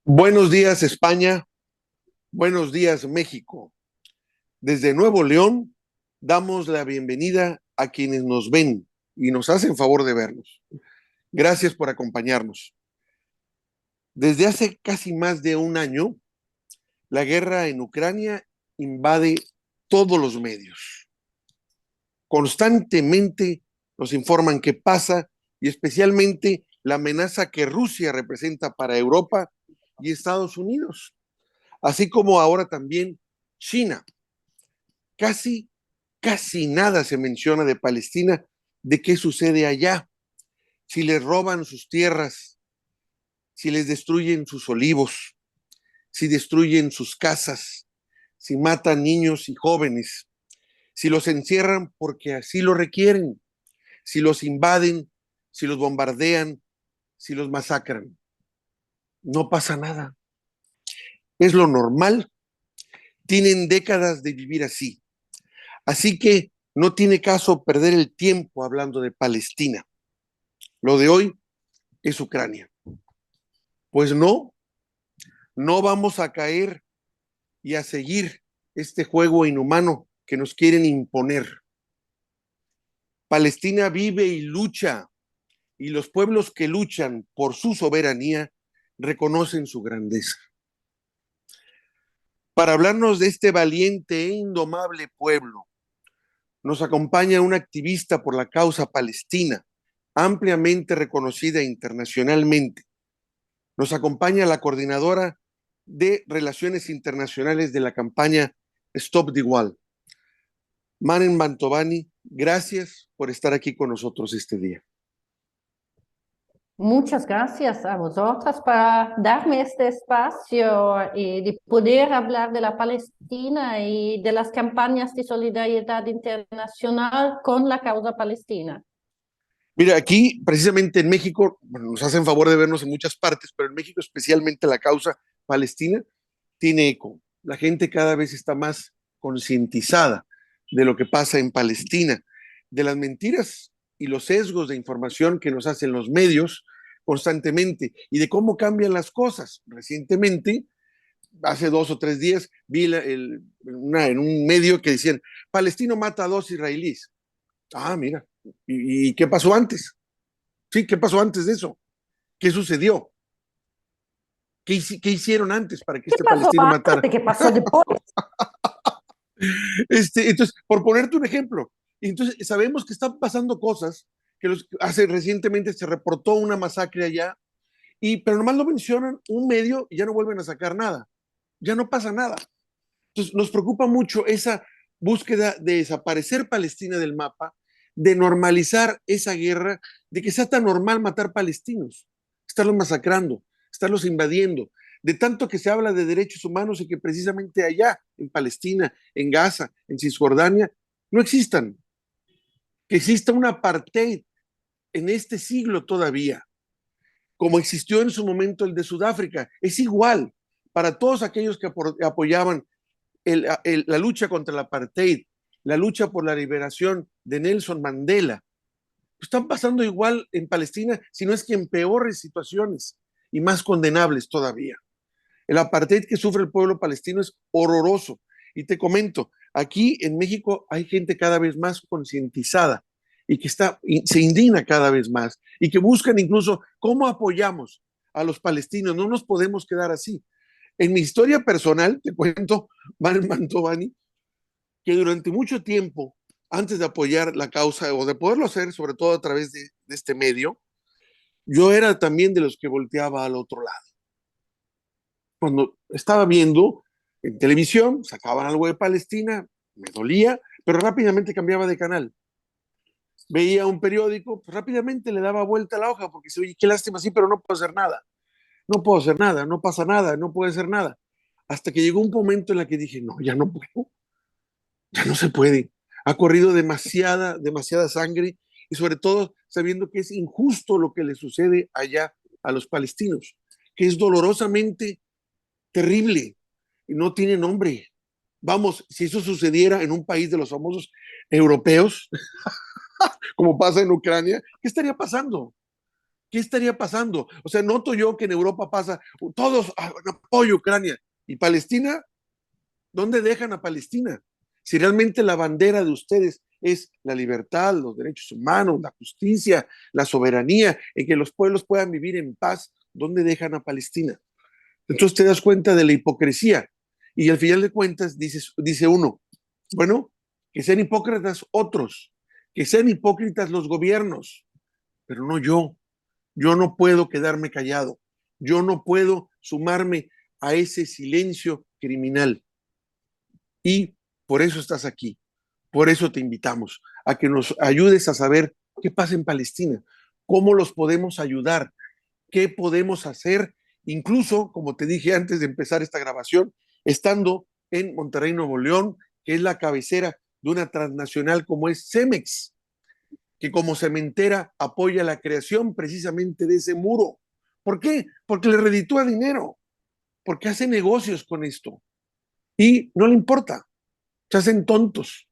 Buenos días, España. Buenos días, México. Desde Nuevo León damos la bienvenida a quienes nos ven y nos hacen favor de vernos. Gracias por acompañarnos. Desde hace casi más de un año, la guerra en Ucrania invade todos los medios. Constantemente nos informan qué pasa y especialmente la amenaza que Rusia representa para Europa y Estados Unidos, así como ahora también China. Casi, casi nada se menciona de Palestina, de qué sucede allá, si les roban sus tierras, si les destruyen sus olivos, si destruyen sus casas, si matan niños y jóvenes, si los encierran porque así lo requieren, si los invaden, si los bombardean, si los masacran. No pasa nada. Es lo normal. Tienen décadas de vivir así. Así que no tiene caso perder el tiempo hablando de Palestina. Lo de hoy es Ucrania. Pues no, no vamos a caer y a seguir este juego inhumano que nos quieren imponer. Palestina vive y lucha, y los pueblos que luchan por su soberanía reconocen su grandeza. Para hablarnos de este valiente e indomable pueblo, nos acompaña una activista por la causa palestina, ampliamente reconocida internacionalmente. Nos acompaña la coordinadora de Relaciones Internacionales de la campaña Stop the Wall. Maren Mantovani, gracias por estar aquí con nosotros este día. Muchas gracias a vosotras para darme este espacio y de poder hablar de la Palestina y de las campañas de solidaridad internacional con la causa palestina. Mira, aquí precisamente en México, bueno, nos hacen favor de vernos en muchas partes, pero en México especialmente la causa palestina tiene eco. La gente cada vez está más concientizada de lo que pasa en Palestina, de las mentiras y los sesgos de información que nos hacen los medios constantemente y de cómo cambian las cosas. Recientemente, hace 2 o 3 días, vi en un medio que decían, Palestino mata a 2 israelíes. Ah, mira, ¿y qué pasó antes? Sí, ¿qué pasó antes de eso? ¿Qué sucedió? ¿Qué hicieron antes para que ¿Qué este pasó palestino matara? antes? ¿Qué pasó después? Entonces, por ponerte un ejemplo, entonces sabemos que están pasando cosas que hace recientemente se reportó una masacre allá, pero nomás lo mencionan un medio y ya no vuelven a sacar nada, ya no pasa nada. Entonces nos preocupa mucho esa búsqueda de desaparecer Palestina del mapa, de normalizar esa guerra, de que sea tan normal matar palestinos, estarlos masacrando, estarlos invadiendo, de tanto que se habla de derechos humanos y que precisamente allá, en Palestina, en Gaza, en Cisjordania, no existan, que exista un apartheid en este siglo todavía, como existió en su momento el de Sudáfrica, es igual para todos aquellos que apoyaban la lucha contra el apartheid, la lucha por la liberación de Nelson Mandela. Están pasando igual en Palestina, si no es que en peores situaciones y más condenables todavía. El apartheid que sufre el pueblo palestino es horroroso. Y te comento, aquí en México hay gente cada vez más concientizada y que se indigna cada vez más y que buscan incluso cómo apoyamos a los palestinos. No nos podemos quedar así. En mi historia personal, te cuento, Maren Mantovani, que durante mucho tiempo, antes de apoyar la causa o de poderlo hacer, sobre todo a través de este medio, yo era también de los que volteaba al otro lado. Cuando estaba viendo en televisión, sacaban algo de Palestina, me dolía, pero rápidamente cambiaba de canal. Veía un periódico, pues rápidamente le daba vuelta a la hoja, porque se oye, qué lástima, sí, pero no puedo hacer nada. No puedo hacer nada, no pasa nada, no puede hacer nada. Hasta que llegó un momento en el que dije, no, ya no puedo, ya no se puede. Ha corrido demasiada sangre y sobre todo sabiendo que es injusto lo que le sucede allá a los palestinos, que es dolorosamente terrible y no tiene nombre. Vamos, si eso sucediera en un país de los famosos europeos, como pasa en Ucrania, ¿qué estaría pasando? ¿Qué estaría pasando? O sea, noto yo que en Europa pasa, todos apoyo a Ucrania. ¿Y Palestina? ¿Dónde dejan a Palestina? Si realmente la bandera de ustedes es la libertad, los derechos humanos, la justicia, la soberanía, en que los pueblos puedan vivir en paz, ¿dónde dejan a Palestina? Entonces te das cuenta de la hipocresía. Y al final de cuentas dice uno, bueno, que sean hipócritas otros, que sean hipócritas los gobiernos, pero no yo. Yo no puedo quedarme callado. Yo no puedo sumarme a ese silencio criminal. Y por eso estás aquí. Por eso te invitamos a que nos ayudes a saber qué pasa en Palestina, cómo los podemos ayudar, qué podemos hacer, incluso, como te dije antes de empezar esta grabación, estando en Monterrey, Nuevo León, que es la cabecera de una transnacional como es Cemex, que como cementera apoya la creación precisamente de ese muro. ¿Por qué? Porque le reditúa dinero, porque hace negocios con esto y no le importa, se hacen tontos.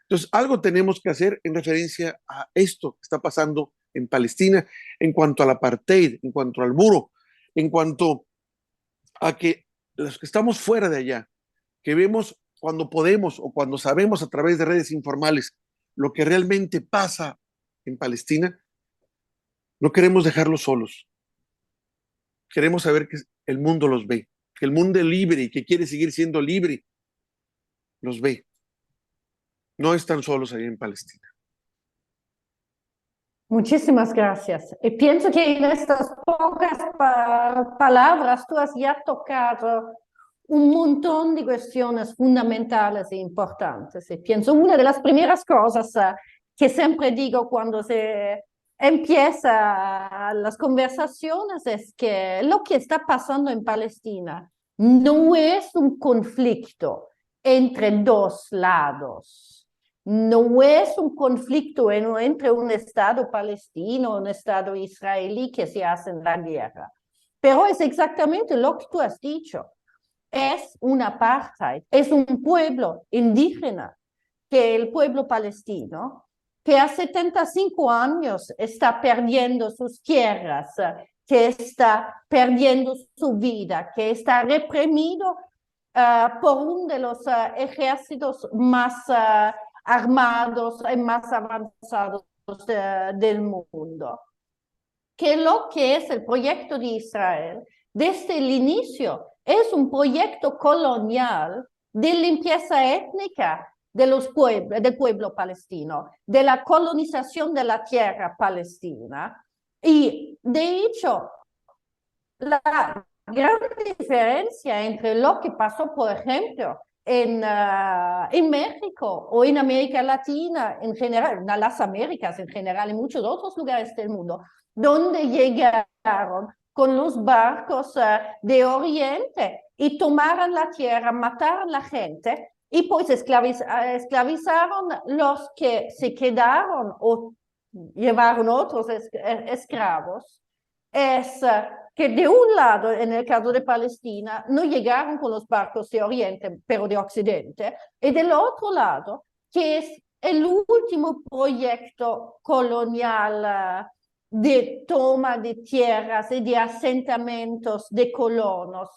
Entonces, algo tenemos que hacer en referencia a esto que está pasando en Palestina, en cuanto al apartheid, en cuanto al muro, en cuanto a que los que estamos fuera de allá, que vemos cuando podemos o cuando sabemos a través de redes informales lo que realmente pasa en Palestina, no queremos dejarlos solos. Queremos saber que el mundo los ve, que el mundo es libre y que quiere seguir siendo libre, los ve. No están solos ahí en Palestina. Muchísimas gracias. Y pienso que en estas pocas palabras tú has ya tocado un montón de cuestiones fundamentales e importantes. Y pienso una de las primeras cosas que siempre digo cuando se empieza las conversaciones es que lo que está pasando en Palestina no es un conflicto entre dos lados. No es un conflicto entre un Estado palestino y un Estado israelí que se hacen la guerra, pero es exactamente lo que tú has dicho. Es un apartheid, es un pueblo indígena, que el pueblo palestino, que hace 75 años está perdiendo sus tierras, que está perdiendo su vida, que está reprimido por uno de los ejércitos más armados y más avanzados del mundo. Que lo que es el proyecto de Israel, desde el inicio, es un proyecto colonial de limpieza étnica de del pueblo palestino, de la colonización de la tierra palestina. Y de hecho, la gran diferencia entre lo que pasó, por ejemplo, en México o en América Latina en general, en las Américas en general, en muchos otros lugares del mundo, donde llegaron con los barcos de Oriente y tomaron la tierra, mataron a la gente y pues esclavizaron los que se quedaron o llevaron otros esclavos. Es que de un lado, en el caso de Palestina, no llegaron con los barcos de Oriente, pero de Occidente, y del otro lado, que es el último proyecto colonial de toma de tierras y de asentamientos de colonos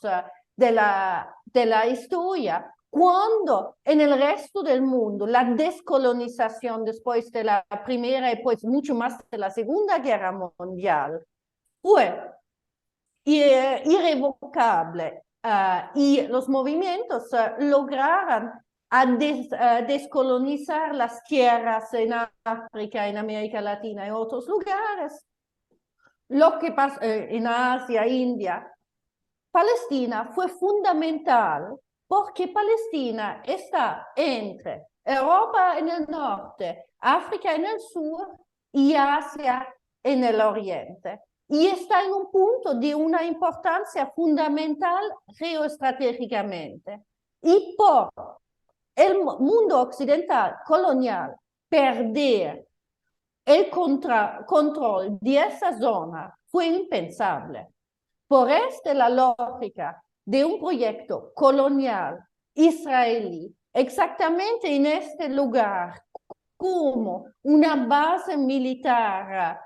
de la historia, cuando en el resto del mundo la descolonización después de la Primera y pues mucho más de la Segunda Guerra Mundial fue irrevocable y los movimientos lograron descolonizar las tierras en África, en América Latina y otros lugares. Lo que pasó en Asia, India, Palestina fue fundamental porque Palestina está entre Europa en el norte, África en el sur y Asia en el oriente. Y está en un punto de una importancia fundamental geoestratégicamente. Y por el mundo occidental colonial perder el control de esa zona fue impensable. Por la lógica de un proyecto colonial israelí, exactamente en este lugar, como una base militar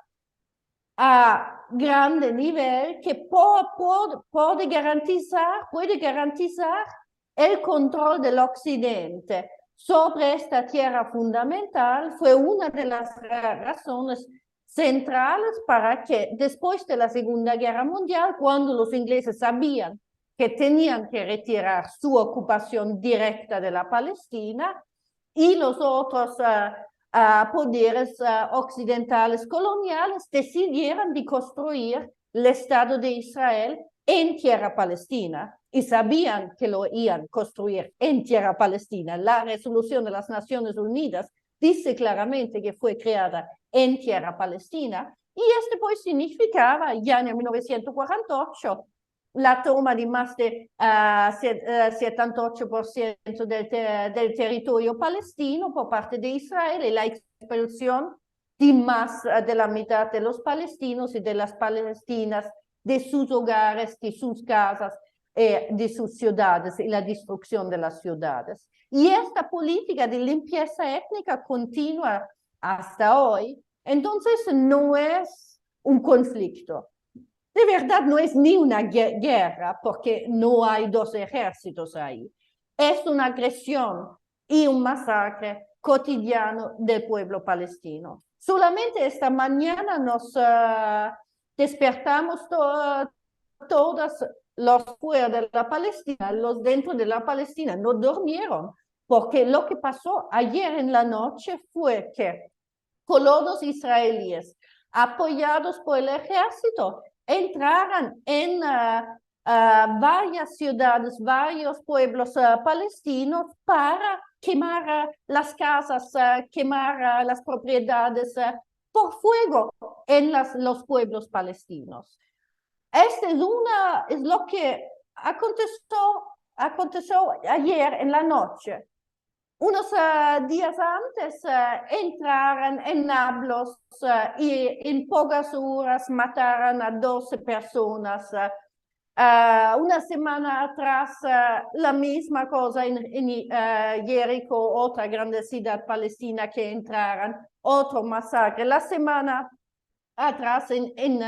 a grande nivel que puede garantizar el control del Occidente sobre esta tierra fundamental. Fue una de las razones centrales para que después de la Segunda Guerra Mundial, cuando los ingleses sabían que tenían que retirar su ocupación directa de la Palestina y los otros poderes occidentales coloniales decidieron de construir el Estado de Israel en tierra palestina y sabían que lo iban a construir en tierra palestina. La resolución de las Naciones Unidas dice claramente que fue creada en tierra palestina y esto pues significaba ya en 1948 la toma de más de 78% del territorio palestino por parte de Israel y la expulsión de más de la mitad de los palestinos y de las palestinas de sus hogares, de sus casas, de sus ciudades y la destrucción de las ciudades. Y esta política de limpieza étnica continúa hasta hoy. Entonces no es un conflicto. De verdad no es ni una guerra porque no hay dos ejércitos ahí. Es una agresión y un masacre cotidiano del pueblo palestino. Solamente esta mañana nos despertamos todos los fuera de la Palestina, los dentro de la Palestina no durmieron, porque lo que pasó ayer en la noche fue que colonos israelíes apoyados por el ejército entraran en varias ciudades, varios pueblos palestinos para quemar las casas, quemar las propiedades por fuego en los pueblos palestinos. Este es lo que aconteció ayer en la noche. Unos días antes entraron en Nablus y en pocas horas mataron a 12 personas. Una semana atrás la misma cosa en Jericó, otra grande ciudad palestina que entraron, otro masacre. La semana atrás en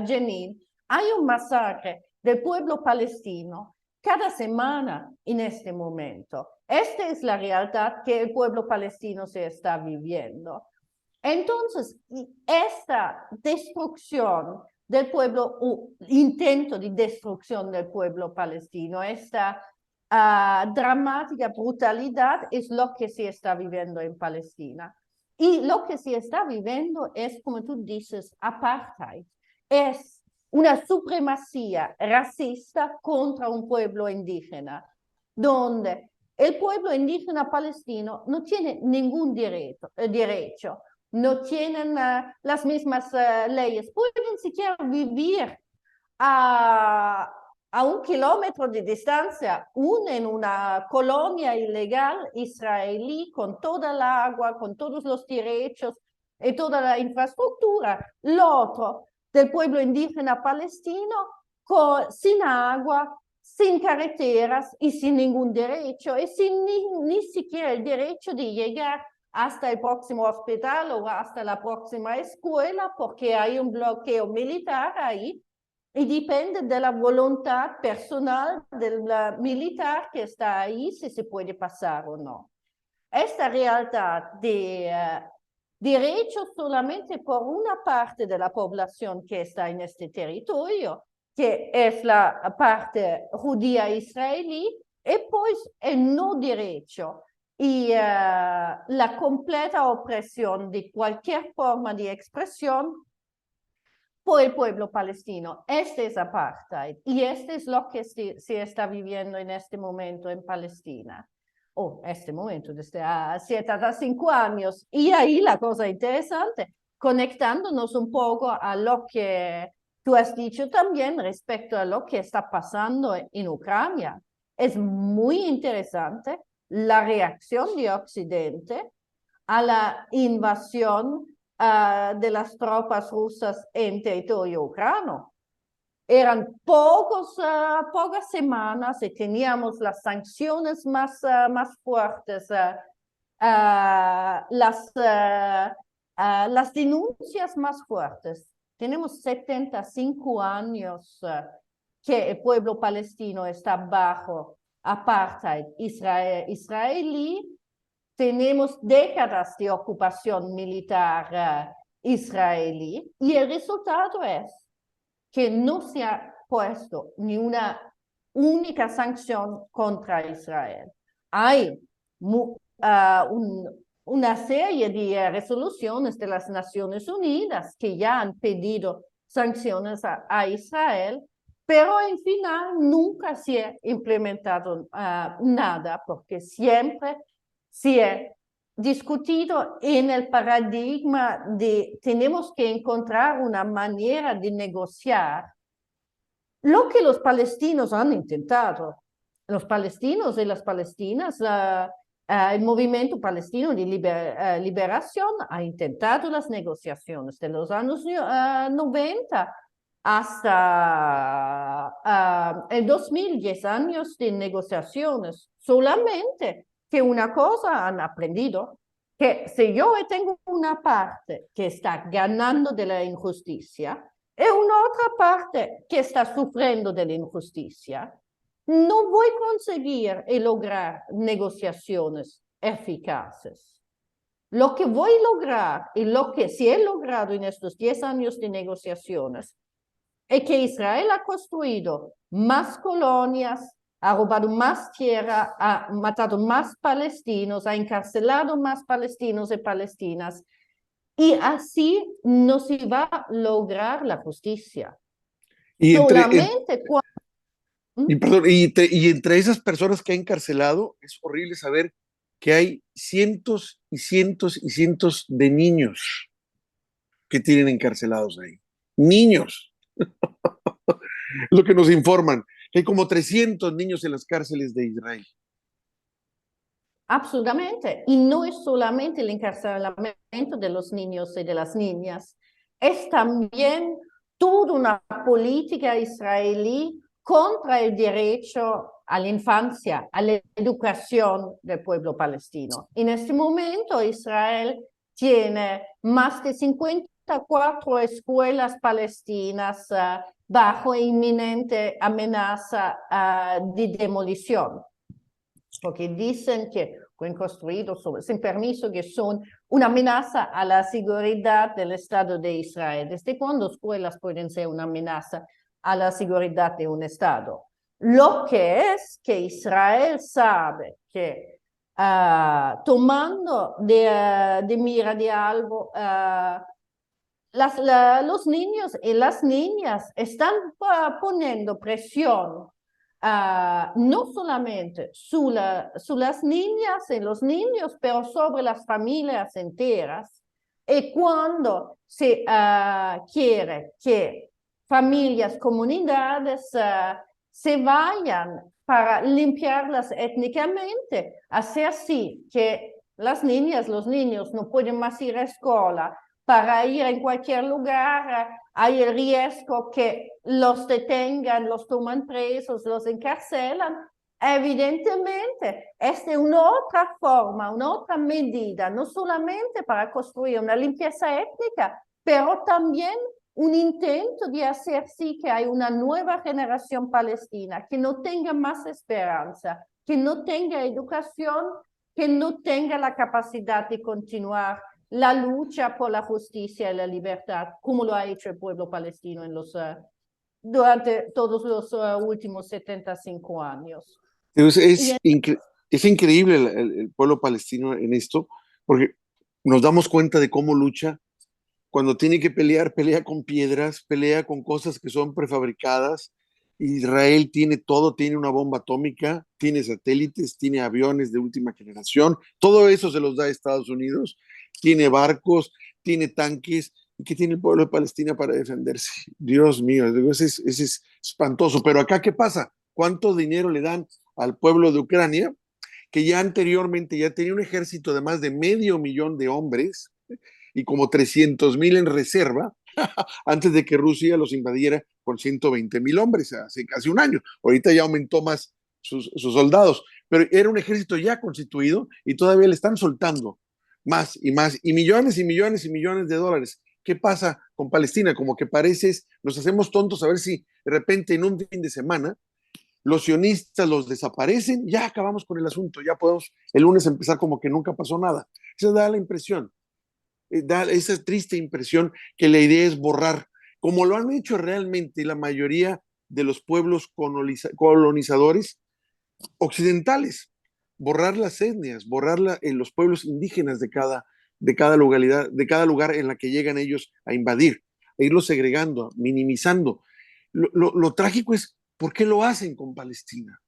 Jenin hay un masacre del pueblo palestino cada semana en este momento. Esta es la realidad que el pueblo palestino se está viviendo. Entonces, esta destrucción del pueblo, intento de destrucción del pueblo palestino, esta dramática brutalidad es lo que se está viviendo en Palestina. Y lo que se está viviendo es, como tú dices, apartheid. Es una supremacía racista contra un pueblo indígena, donde el pueblo indígena palestino no tiene ningún derecho, no tienen las mismas leyes, pueden siquiera vivir a 1 kilómetro de distancia, en una colonia ilegal israelí con toda el agua, con todos los derechos y toda la infraestructura. Lo otro del pueblo indígena palestino sin agua, sin carreteras y sin ningún derecho y sin ni siquiera el derecho de llegar hasta el próximo hospital o hasta la próxima escuela porque hay un bloqueo militar ahí y depende de la voluntad personal del militar que está ahí si se puede pasar o no. Esta realidad de derechos solamente por una parte de la población que está en este territorio, que es la parte judía israelí, y pues el no derecho y la completa opresión de cualquier forma de expresión por el pueblo palestino. Este es apartheid y este es lo que se está viviendo en este momento en Palestina. Este momento, desde hace 5 años. Y ahí la cosa interesante, conectándonos un poco a lo que tú has dicho también respecto a lo que está pasando en Ucrania. Es muy interesante la reacción de Occidente a la invasión de las tropas rusas en territorio ucraniano. Eran pocas semanas y teníamos las sanciones más fuertes, las denuncias más fuertes. Tenemos 75 años que el pueblo palestino está bajo apartheid israelí. Tenemos décadas de ocupación militar israelí y el resultado es que no se ha puesto ni una única sanción contra Israel. Hay una serie de resoluciones de las Naciones Unidas que ya han pedido sanciones a Israel, pero en final nunca se ha implementado nada, porque siempre se ha discutido en el paradigma de tenemos que encontrar una manera de negociar lo que los palestinos han intentado. Los palestinos y las palestinas, el movimiento palestino de liberación ha intentado las negociaciones de los años 90 hasta el 2000, 10 años de negociaciones. Solamente que una cosa han aprendido, que si yo tengo una parte que está ganando de la injusticia y una otra parte que está sufriendo de la injusticia, no voy a conseguir y lograr negociaciones eficaces. Lo que voy a lograr y lo que sí he logrado en estos 10 años de negociaciones es que Israel ha construido más colonias, ha robado más tierra, ha matado más palestinos, ha encarcelado más palestinos y palestinas, y así no se va a lograr la justicia. Y Solamente cuando... perdón, y entre esas personas que ha encarcelado, es horrible saber que hay cientos y cientos y cientos de niños que tienen encarcelados ahí. Niños. Es lo que nos informan, que hay como 300 niños en las cárceles de Israel. Absolutamente. Y no es solamente el encarcelamiento de los niños y de las niñas, es también toda una política israelí contra el derecho a la infancia, a la educación del pueblo palestino. En este momento Israel tiene más de 54 escuelas palestinas bajo inminente amenaza de demolición, porque dicen que fueron construidos sin permiso, que son una amenaza a la seguridad del Estado de Israel. ¿Desde cuándo escuelas pueden ser una amenaza a la seguridad de un Estado? Lo que es que Israel sabe que tomando de mira de algo, los niños y las niñas están poniendo presión no solamente sobre las niñas y los niños, pero sobre las familias enteras. Y cuando se quiere que familias, comunidades se vayan para limpiarlas étnicamente, hacer así que las niñas, los niños no pueden más ir a escuela, para ir en cualquier lugar, hay el riesgo que los detengan, los toman presos, los encarcelan. Evidentemente, esta es una otra forma, una otra medida, no solamente para construir una limpieza étnica, pero también un intento de hacer sí que hay una nueva generación palestina que no tenga más esperanza, que no tenga educación, que no tenga la capacidad de continuar la lucha por la justicia y la libertad, como lo ha hecho el pueblo palestino durante todos los últimos 75 años. Es increíble el pueblo palestino en esto, porque nos damos cuenta de cómo lucha. Cuando tiene que pelear, pelea con piedras, pelea con cosas que son prefabricadas. Israel tiene todo, tiene una bomba atómica, tiene satélites, tiene aviones de última generación, todo eso se los da a Estados Unidos, tiene barcos, tiene tanques. ¿Y qué tiene el pueblo de Palestina para defenderse? Dios mío, ese es espantoso. Pero acá, ¿qué pasa? ¿Cuánto dinero le dan al pueblo de Ucrania, que ya anteriormente ya tenía un ejército de más de 500,000 de hombres y como 300,000 en reserva, antes de que Rusia los invadiera con 120,000 hombres hace un año? Ahorita ya aumentó más sus soldados, pero era un ejército ya constituido y todavía le están soltando más y más, y millones y millones y millones de dólares. ¿Qué pasa con Palestina? Como que pareces, nos hacemos tontos a ver si de repente en un fin de semana los sionistas los desaparecen, ya acabamos con el asunto, ya podemos el lunes empezar como que nunca pasó nada. Eso da la impresión, da esa triste impresión que la idea es borrar, como lo han hecho realmente la mayoría de los pueblos colonizadores occidentales, borrar las etnias, borrar los pueblos indígenas de cada lugar en la que llegan ellos a invadir, a irlos segregando, minimizando. Lo trágico es, ¿por qué lo hacen con Palestina?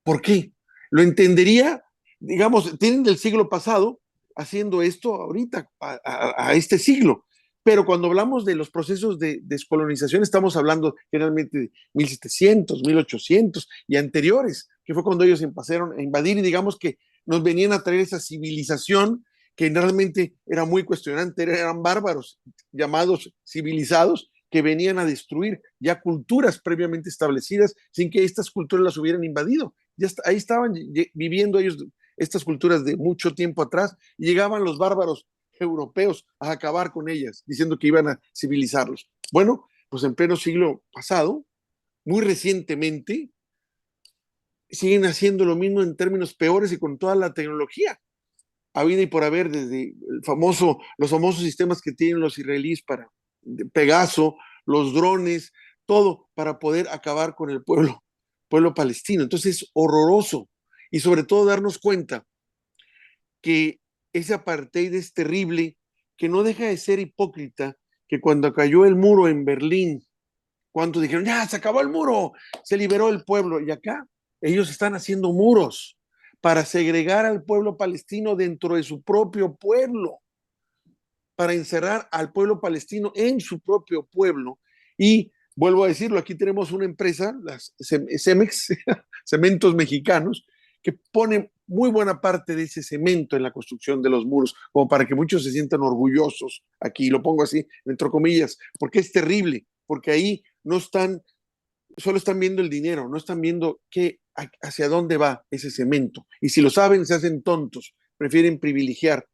¿Por qué? Lo entendería, digamos, tienen del siglo pasado haciendo esto ahorita, a este siglo. Pero cuando hablamos de los procesos de descolonización, estamos hablando generalmente de 1700, 1800 y anteriores, que fue cuando ellos empezaron a invadir y digamos que nos venían a traer esa civilización que realmente era muy cuestionante, eran bárbaros llamados civilizados que venían a destruir ya culturas previamente establecidas sin que estas culturas las hubieran invadido. Ya ahí estaban viviendo ellos estas culturas de mucho tiempo atrás y llegaban los bárbaros europeos a acabar con ellas, diciendo que iban a civilizarlos. Bueno, pues en pleno siglo pasado, muy recientemente, siguen haciendo lo mismo en términos peores y con toda la tecnología habida y por haber, desde los famosos sistemas que tienen los israelíes para Pegaso, los drones, todo para poder acabar con el pueblo palestino. Entonces es horroroso y sobre todo darnos cuenta que ese apartheid es terrible, que no deja de ser hipócrita, que cuando cayó el muro en Berlín, cuando dijeron, ya, se acabó el muro, se liberó el pueblo, y acá ellos están haciendo muros para segregar al pueblo palestino dentro de su propio pueblo, para encerrar al pueblo palestino en su propio pueblo. Y vuelvo a decirlo, aquí tenemos una empresa, las Cemex, Cementos Mexicanos, que pone muy buena parte de ese cemento en la construcción de los muros, como para que muchos se sientan orgullosos. Aquí lo pongo así, entre comillas, porque es terrible, porque ahí no están, solo están viendo el dinero, no están viendo hacia dónde va ese cemento. Y si lo saben, se hacen tontos, prefieren privilegiar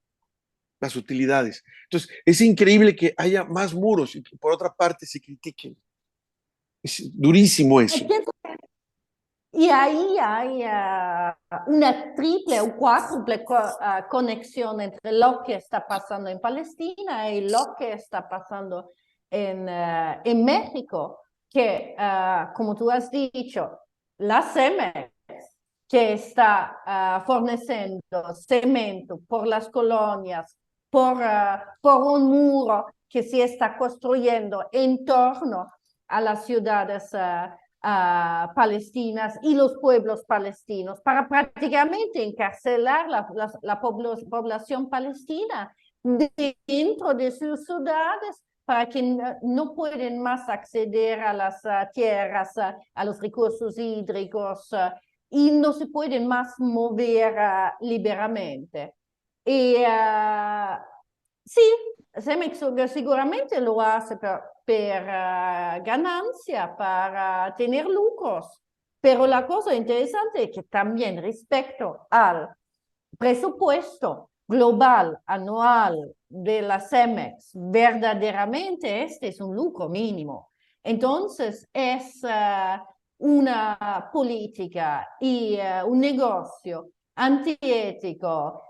las utilidades. Entonces, es increíble que haya más muros y que por otra parte se critiquen. Es durísimo eso. Y ahí hay una triple o cuádruple conexión entre lo que está pasando en Palestina y lo que está pasando en México, que, como tú has dicho, la CEMEX, que está forneciendo cemento por las colonias, por un muro que se está construyendo en torno a las ciudades palestinas y los pueblos palestinos para prácticamente encarcelar la población palestina dentro de sus ciudades para que no pueden más acceder a las tierras, a los recursos hídricos y no se pueden más mover libremente. Y sí, Cemex seguramente lo hace per ganancia, para tener lucros. Pero la cosa interesante es que también respecto al presupuesto global anual de la Cemex, verdaderamente este es un lucro mínimo. Entonces es una política y un negocio antiético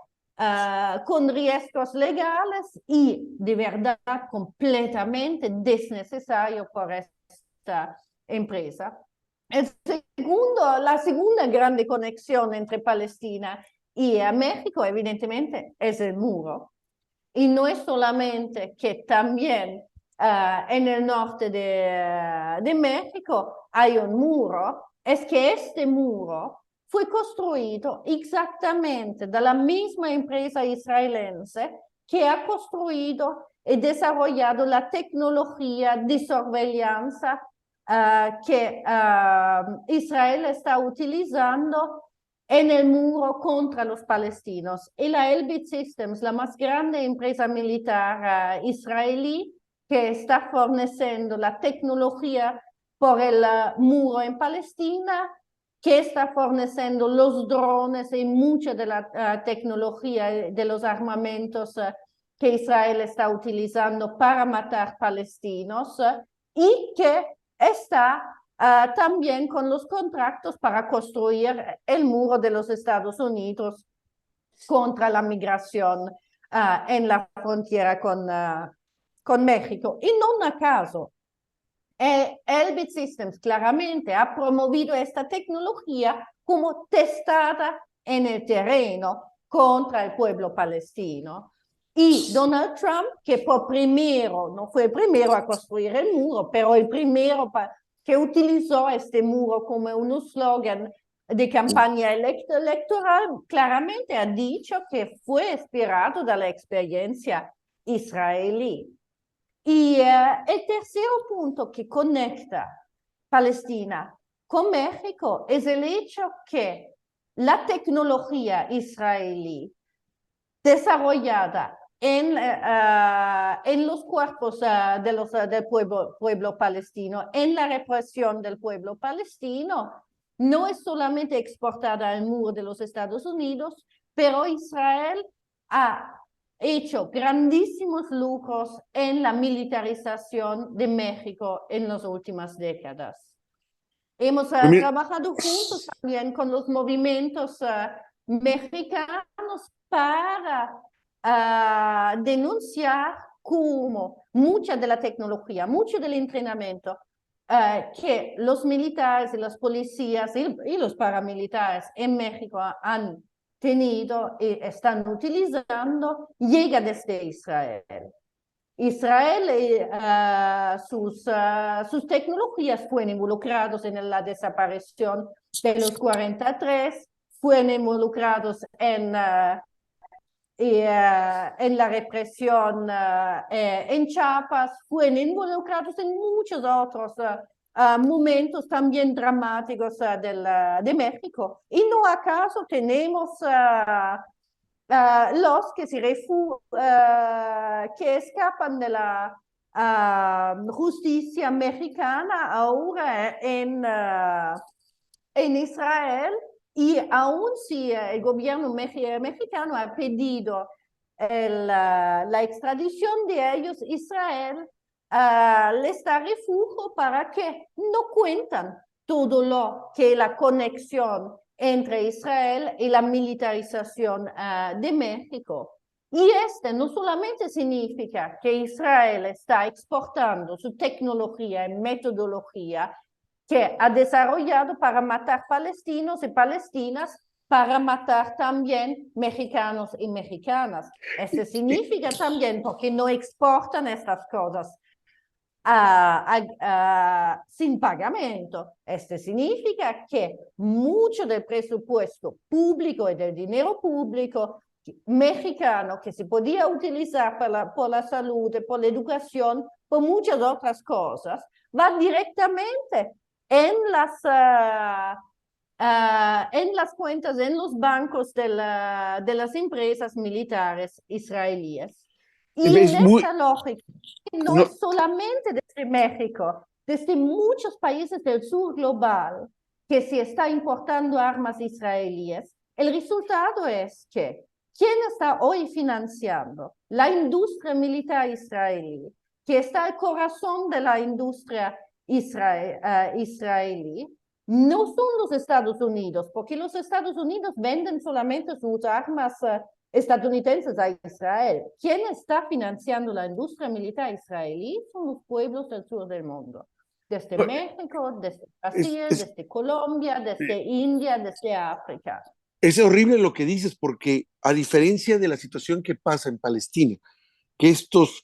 con riesgos legales y de verdad completamente desnecesario por esta empresa. La segunda grande conexión entre Palestina y México, evidentemente, es el muro. Y no es solamente que también en el norte de México hay un muro, es que este muro fue construido exactamente de la misma empresa israelense que ha construido y desarrollado la tecnología de surveillance que Israel está utilizando en el muro contra los palestinos. Y la Elbit Systems, la más grande empresa militar israelí, que está forneciendo la tecnología por el muro en Palestina, que está forneciendo los drones y mucha de la tecnología de los armamentos que Israel está utilizando para matar palestinos y que está también con los contratos para construir el muro de los Estados Unidos contra la migración en la frontera con México. Y no a caso, Elbit Systems claramente ha promovido esta tecnología como testada en el terreno contra el pueblo palestino. Y Donald Trump, que por primero, no fue el primero a construir el muro, pero el primero que utilizó este muro como un slogan de campaña electoral, claramente ha dicho que fue inspirado de la experiencia israelí. Y el tercer punto que conecta Palestina con México es el hecho que la tecnología israelí desarrollada en los cuerpos del pueblo palestino, en la represión del pueblo palestino, no es solamente exportada al muro de los Estados Unidos, pero Israel ha hecho grandísimos lucros en la militarización de México en las últimas décadas. Hemos trabajado juntos también con los movimientos mexicanos para denunciar cómo mucha de la tecnología, mucho del entrenamiento que los militares y las policías y los paramilitares en México han tenido y están utilizando, llega desde Israel. Israel y sus tecnologías fueron involucrados en la desaparición de los 43, fueron involucrados en la represión en Chiapas, fueron involucrados en muchos otros momentos también dramáticos de México. Y no acaso tenemos los que que escapan de la justicia mexicana ahora en Israel, y aun si el gobierno mexicano ha pedido la extradición de ellos, Israel les da refugio para que no cuentan todo lo que la conexión entre Israel y la militarización de México. Y no solamente significa que Israel está exportando su tecnología y metodología que ha desarrollado para matar palestinos y palestinas, para matar también mexicanos y mexicanas. Eso significa también, porque no exportan estas cosas sin pagamento. Esto significa que mucho del presupuesto público y del dinero público mexicano que se podía utilizar por la salud, por la educación, por muchas otras cosas, va directamente en las cuentas, en los bancos de las empresas militares israelíes. Y en esta lógica, no es solamente desde México, desde muchos países del sur global que se está importando armas israelíes, el resultado es que ¿quién está hoy financiando la industria militar israelí, que está al corazón de la industria israelí? No son los Estados Unidos, porque los Estados Unidos venden solamente sus armas estadounidenses a Israel. ¿Quién está financiando la industria militar israelí? Son los pueblos del sur del mundo. Desde México, desde Brasil, desde Colombia, desde India, desde África. Es horrible lo que dices, porque a diferencia de la situación que pasa en Palestina, que estos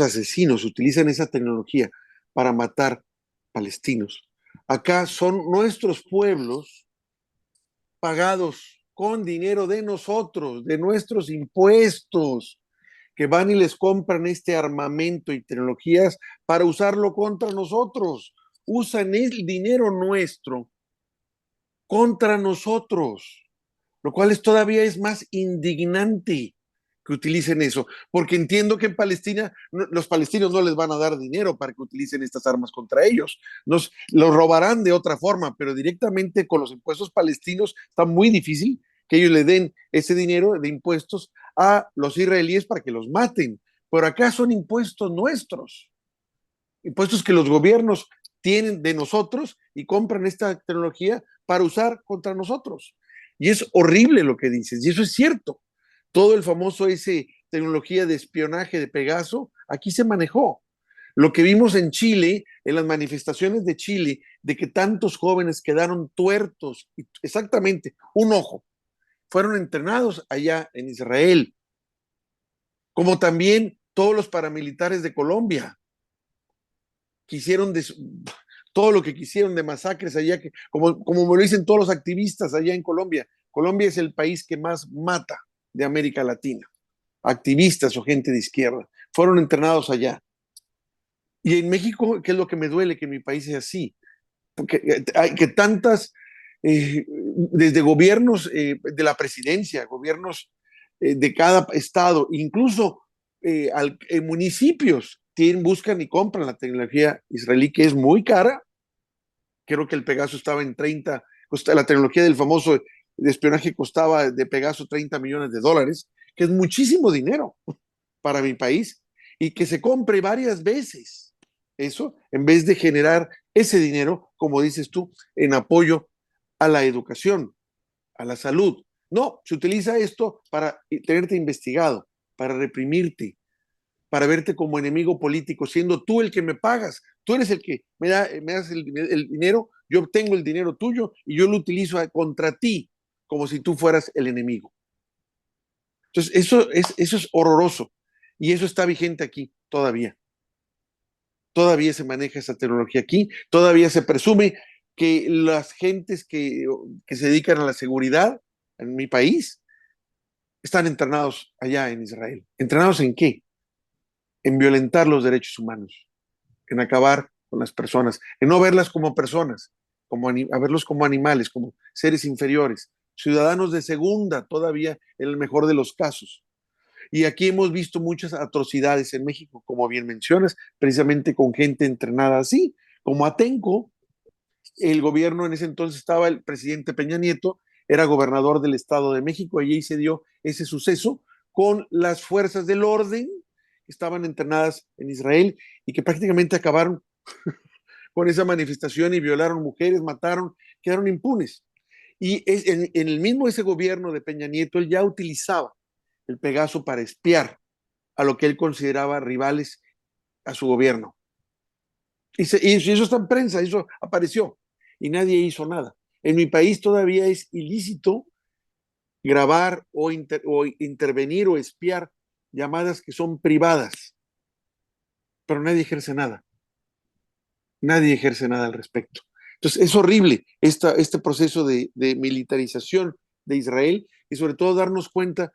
asesinos utilizan esa tecnología para matar palestinos, acá son nuestros pueblos pagados con dinero de nosotros, de nuestros impuestos, que van y les compran este armamento y tecnologías para usarlo contra nosotros. Usan el dinero nuestro contra nosotros, lo cual todavía es más indignante que utilicen eso, porque entiendo que en Palestina los palestinos no les van a dar dinero para que utilicen estas armas contra ellos, los robarán de otra forma, pero directamente con los impuestos palestinos está muy difícil que ellos le den ese dinero de impuestos a los israelíes para que los maten. Pero acá son impuestos nuestros, impuestos que los gobiernos tienen de nosotros y compran esta tecnología para usar contra nosotros. Y es horrible lo que dices, y eso es cierto. Todo el famoso tecnología de espionaje de Pegaso, aquí se manejó. Lo que vimos en Chile, en las manifestaciones de Chile, de que tantos jóvenes quedaron tuertos, exactamente, un ojo, fueron entrenados allá en Israel, como también todos los paramilitares de Colombia, quisieron todo lo que quisieron de masacres allá, como me lo dicen todos los activistas allá en Colombia. Colombia es el país que más mata de América Latina. Activistas o gente de izquierda fueron entrenados allá. Y en México, ¿qué es lo que me duele? Que mi país sea así. Porque hay que tantas, desde gobiernos de la presidencia, gobiernos de cada estado, incluso municipios, buscan y compran la tecnología israelí, que es muy cara. Creo que el Pegaso estaba en 30, la tecnología del famoso de espionaje costaba de Pegaso $30 millones, que es muchísimo dinero para mi país, y que se compre varias veces eso, en vez de generar ese dinero, como dices tú, en apoyo a la educación, a la salud. No, se utiliza esto para tenerte investigado, para reprimirte, para verte como enemigo político, siendo tú el que me pagas. Tú eres el que me das el dinero, yo obtengo el dinero tuyo y yo lo utilizo contra ti, como si tú fueras el enemigo. Entonces, eso es horroroso y eso está vigente aquí todavía. Todavía se maneja esa tecnología aquí, todavía se presume que las gentes que se dedican a la seguridad en mi país están entrenados allá en Israel. ¿Entrenados en qué? En violentar los derechos humanos, en acabar con las personas, en no verlas como personas, a verlos como animales, como seres inferiores, ciudadanos de segunda todavía en el mejor de los casos. Y aquí hemos visto muchas atrocidades en México, como bien mencionas, precisamente con gente entrenada así, como Atenco. El gobierno en ese entonces estaba el presidente Peña Nieto, era gobernador del Estado de México, y ahí se dio ese suceso con las fuerzas del orden que estaban entrenadas en Israel y que prácticamente acabaron con esa manifestación y violaron mujeres, mataron, quedaron impunes. Y en el mismo ese gobierno de Peña Nieto, él ya utilizaba el Pegaso para espiar a lo que él consideraba rivales a su gobierno. Y eso está en prensa, eso apareció y nadie hizo nada. En mi país todavía es ilícito grabar o intervenir o espiar llamadas que son privadas, pero nadie ejerce nada. Nadie ejerce nada al respecto. Entonces es horrible este proceso de militarización de Israel y sobre todo darnos cuenta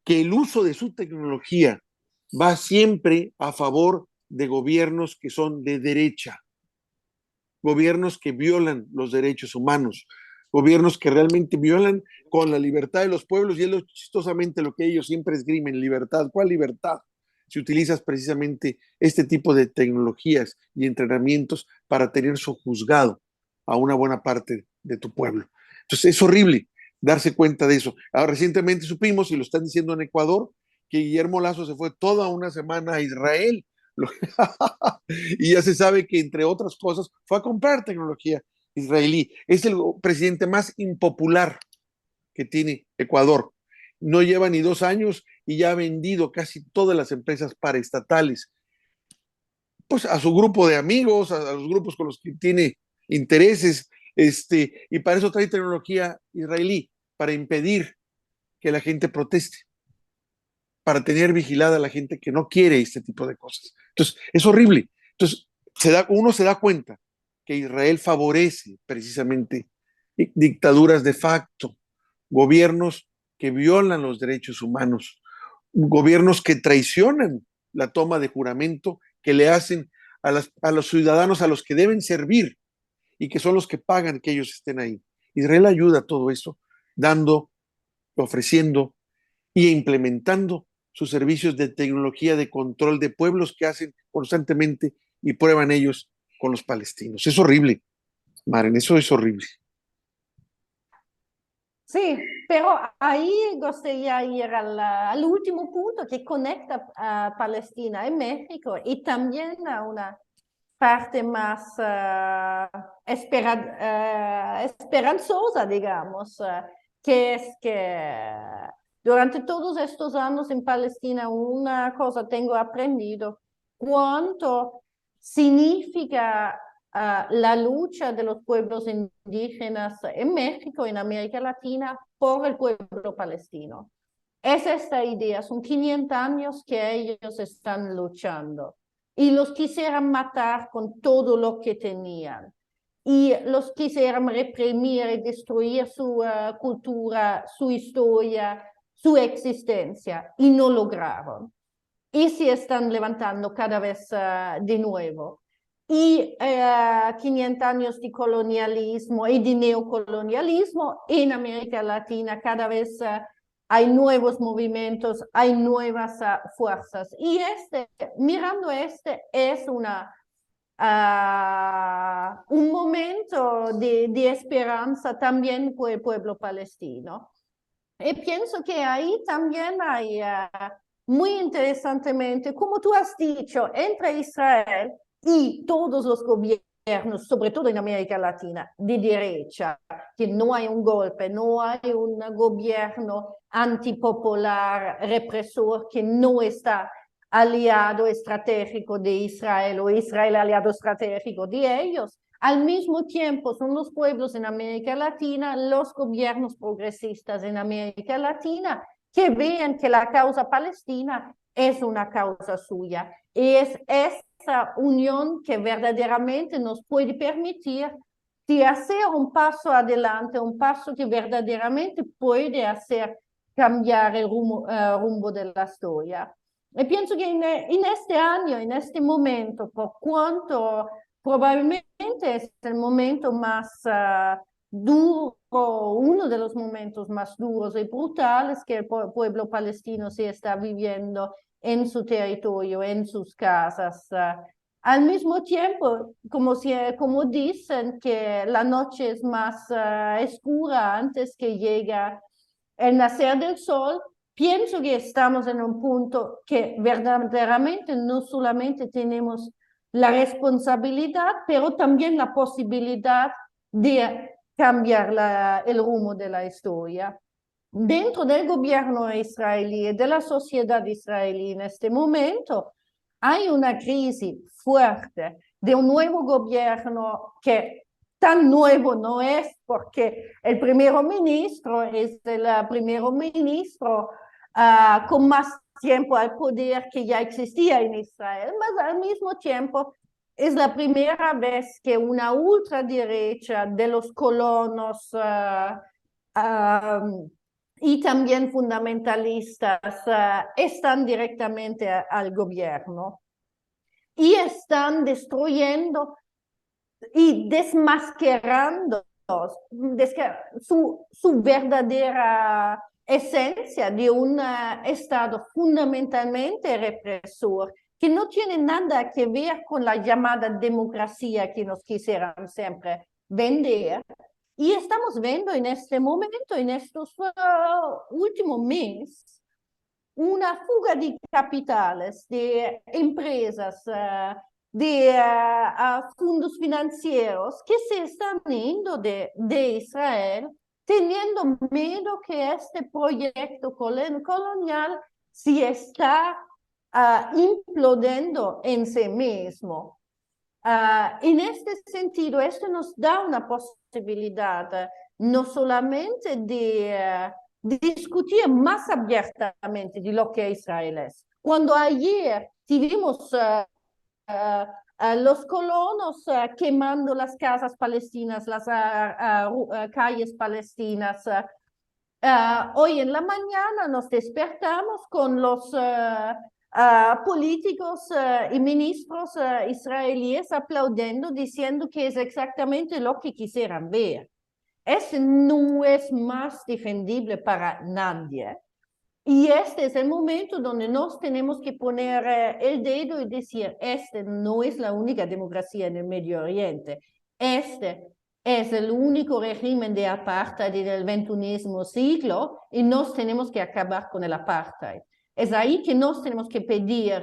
que el uso de su tecnología va siempre a favor de gobiernos que son de derecha, gobiernos que violan los derechos humanos, gobiernos que realmente violan con la libertad de los pueblos, y es chistosamente lo que ellos siempre esgrimen: libertad. ¿Cuál libertad? Si utilizas precisamente este tipo de tecnologías y entrenamientos para tener sojuzgado a una buena parte de tu pueblo. Entonces es horrible darse cuenta de eso. Ahora, recientemente supimos, y lo están diciendo en Ecuador, que Guillermo Lazo se fue toda una semana a Israel. Y ya se sabe que, entre otras cosas, fue a comprar tecnología israelí. Es el presidente más impopular que tiene Ecuador. No lleva ni 2 años y ya ha vendido casi todas las empresas paraestatales, pues a su grupo de amigos, a los grupos con los que tiene intereses, y para eso trae tecnología israelí, para impedir que la gente proteste, para tener vigilada a la gente que no quiere este tipo de cosas. Entonces, es horrible. Entonces, uno se da cuenta que Israel favorece precisamente dictaduras de facto, gobiernos que violan los derechos humanos, gobiernos que traicionan la toma de juramento que le hacen a los ciudadanos a los que deben servir y que son los que pagan que ellos estén ahí. Israel ayuda a todo eso, dando, ofreciendo y implementando sus servicios de tecnología de control de pueblos que hacen constantemente y prueban ellos con los palestinos. Es horrible, Maren, eso es horrible. Sí, pero ahí gustaría ir al último punto que conecta a Palestina y México y también a una parte más esperanzosa, digamos, que es que durante todos estos años en Palestina una cosa tengo aprendido, cuánto significa la lucha de los pueblos indígenas en México, en América Latina, por el pueblo palestino. Es esta idea, son 500 años que ellos están luchando y los quisieran matar con todo lo que tenían y los quisieran reprimir y destruir su cultura, su historia, su existencia y no lograron. Y se están levantando cada vez de nuevo. Y 500 años de colonialismo y de neocolonialismo en América Latina cada vez hay nuevos movimientos, hay nuevas fuerzas. Y mirando es un momento de esperanza también por el pueblo palestino. Y pienso que ahí también hay, muy interesantemente, como tú has dicho, entre Israel y todos los gobiernos, sobre todo en América Latina, de derecha, que no hay un golpe, no hay un gobierno antipopular, represor, que no está aliado estratégico de Israel o Israel aliado estratégico de ellos. Al mismo tiempo, son los pueblos en América Latina, los gobiernos progresistas en América Latina, que vean que la causa palestina es una causa suya. Y es esa unión que verdaderamente nos puede permitir de hacer un paso adelante, un paso que verdaderamente puede hacer cambiar el rumbo de la historia. Y pienso que en este año, en este momento, por cuanto probablemente es el momento más duro, uno de los momentos más duros y brutales que el pueblo palestino se está viviendo en su territorio, en sus casas. Al mismo tiempo, como dicen que la noche es más oscura antes que llega el nacer del sol, pienso que estamos en un punto que verdaderamente no solamente tenemos la responsabilidad, pero también la posibilidad de cambiar el rumbo de la historia. Dentro del gobierno israelí y de la sociedad israelí en este momento hay una crisis fuerte de un nuevo gobierno que tan nuevo no es porque el primer ministro es el primer ministro con más tiempo al poder que ya existía en Israel, pero al mismo tiempo es la primera vez que una ultraderecha de los colonos y también fundamentalistas están directamente al gobierno y están destruyendo y desmascarando su verdadera esencia de un Estado fundamentalmente represor, que no tiene nada que ver con la llamada democracia que nos quisieran siempre vender. Y estamos viendo en este momento, en estos últimos meses, una fuga de capitales, de empresas, de fondos financieros que se están yendo de Israel, teniendo miedo que este proyecto colonial se está implodando en sí mismo. En este sentido, esto nos da una posibilidad no solamente de discutir más abiertamente de lo que Israel es. Cuando ayer tuvimos los colonos quemando las casas palestinas, las calles palestinas, hoy en la mañana nos despertamos con los políticos y ministros israelíes aplaudiendo, diciendo que es exactamente lo que quisieran ver. Ese no es más defendible para nadie. Y este es el momento donde nos tenemos que poner el dedo y decir, este no es la única democracia en el Medio Oriente. Este es el único régimen de apartheid del XXI siglo y nos tenemos que acabar con el apartheid. Es ahí que nos tenemos que pedir